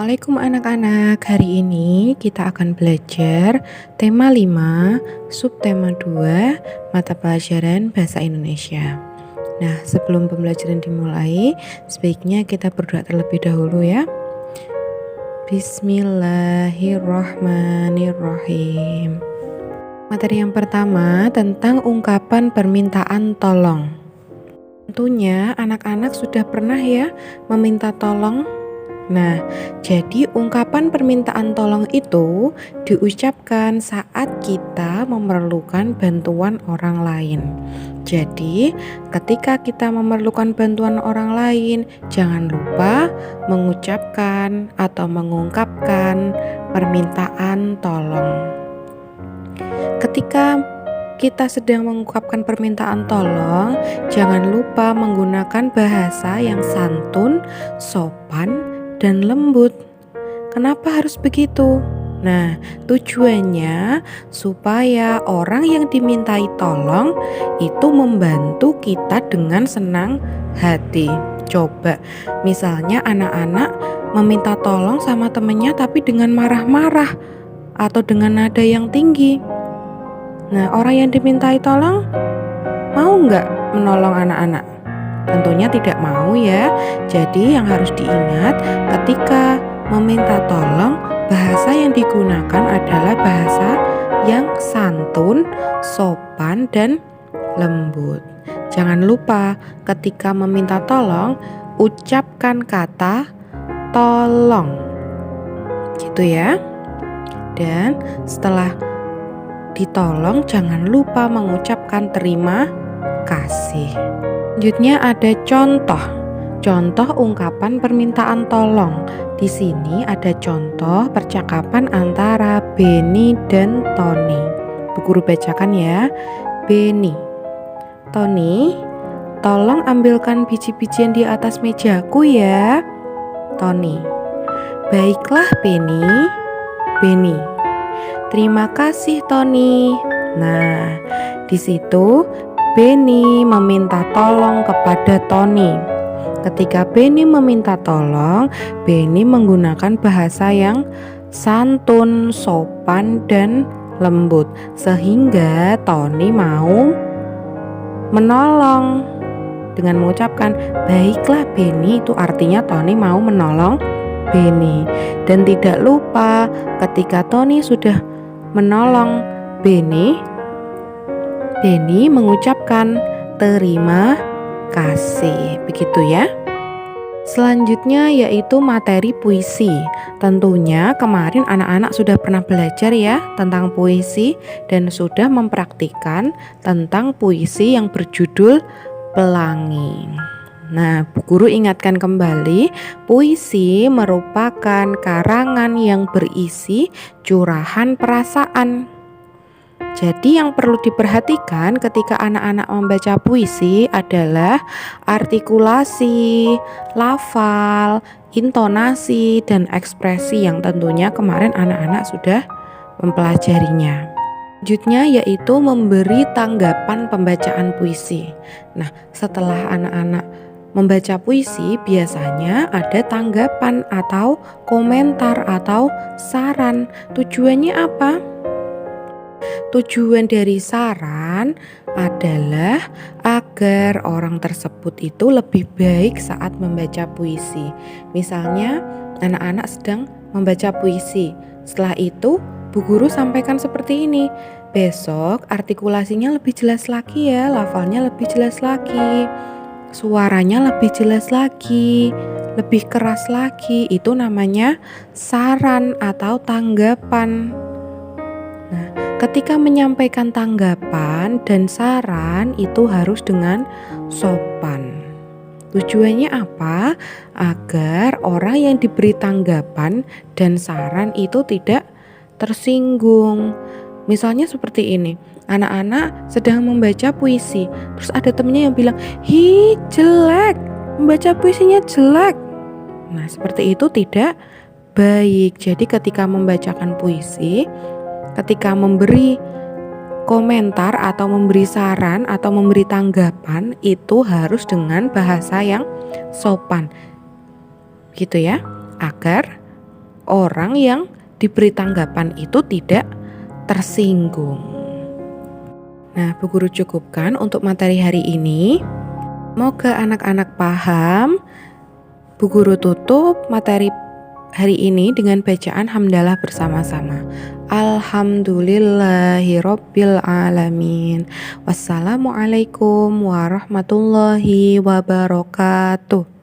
Assalamualaikum anak-anak. Hari ini kita akan belajar tema 5, subtema 2, mata pelajaran Bahasa Indonesia. Nah, sebelum pembelajaran dimulai, sebaiknya kita berdoa terlebih dahulu ya. Bismillahirrahmanirrahim. Materi yang pertama tentang ungkapan permintaan tolong. Tentunya anak-anak sudah pernah ya meminta tolong. Nah, jadi ungkapan permintaan tolong itu diucapkan saat kita memerlukan bantuan orang lain. Jadi, ketika kita memerlukan bantuan orang lain, jangan lupa mengucapkan atau mengungkapkan permintaan tolong. Ketika kita sedang mengungkapkan permintaan tolong, jangan lupa menggunakan bahasa yang santun, sopan, dan lembut. Kenapa harus begitu? Nah, tujuannya supaya orang yang dimintai tolong itu membantu kita dengan senang hati. Coba, misalnya anak-anak meminta tolong sama temennya tapi dengan marah-marah atau dengan nada yang tinggi. Nah, orang yang dimintai tolong mau nggak menolong anak-anak? Tentunya tidak mau ya. Jadi yang harus diingat ketika meminta tolong, bahasa yang digunakan adalah bahasa yang santun, sopan, dan lembut. Jangan lupa ketika meminta tolong, ucapkan kata tolong. Gitu ya. Dan setelah ditolong, jangan lupa mengucapkan terima kasih. Selanjutnya ada contoh ungkapan permintaan tolong. Di sini ada contoh percakapan antara Benny dan Tony. Bu Guru bacakan ya. Benny, Tony, tolong ambilkan biji-bijian di atas mejaku ya. Tony, baiklah Benny. Benny, terima kasih Tony. Nah, di situ Benny meminta tolong kepada Tony. Ketika Benny meminta tolong, Benny menggunakan bahasa yang santun, sopan, dan lembut, sehingga Tony mau menolong dengan mengucapkan baiklah Benny. Itu artinya Tony mau menolong Benny. Dan tidak lupa ketika Tony sudah menolong Benny mengucapkan terima kasih. Begitu ya. Selanjutnya yaitu materi puisi. Tentunya kemarin anak-anak sudah pernah belajar ya tentang puisi dan sudah mempraktikkan tentang puisi yang berjudul Pelangi. Nah, Bu Guru ingatkan kembali, puisi merupakan karangan yang berisi curahan perasaan. Jadi yang perlu diperhatikan ketika anak-anak membaca puisi adalah artikulasi, lafal, intonasi, dan ekspresi yang tentunya kemarin anak-anak sudah mempelajarinya. Selanjutnya yaitu memberi tanggapan pembacaan puisi. Nah, setelah anak-anak membaca puisi biasanya ada tanggapan atau komentar atau saran. Tujuannya apa? Tujuan dari saran adalah agar orang tersebut itu lebih baik saat membaca puisi. Misalnya anak-anak sedang membaca puisi. Setelah itu Bu Guru sampaikan seperti ini. Besok artikulasinya lebih jelas lagi ya, lafalnya lebih jelas lagi, suaranya lebih jelas lagi, lebih keras lagi. Itu namanya saran atau tanggapan. Nah, ketika menyampaikan tanggapan dan saran itu harus dengan sopan. Tujuannya apa? Agar orang yang diberi tanggapan dan saran itu tidak tersinggung. Misalnya seperti ini, anak-anak sedang membaca puisi, terus ada temennya yang bilang, "Hi, jelek, membaca puisinya jelek." Nah, seperti itu tidak baik. Jadi ketika membacakan puisi, ketika memberi komentar atau memberi saran atau memberi tanggapan itu harus dengan bahasa yang sopan. Gitu ya, agar orang yang diberi tanggapan itu tidak tersinggung. Nah, Bu Guru cukupkan untuk materi hari ini. Semoga anak-anak paham. Bu Guru tutup materi hari ini dengan bacaan hamdalah bersama-sama. Alhamdulillahirabbil alamin. Wassalamualaikum warahmatullahi wabarakatuh.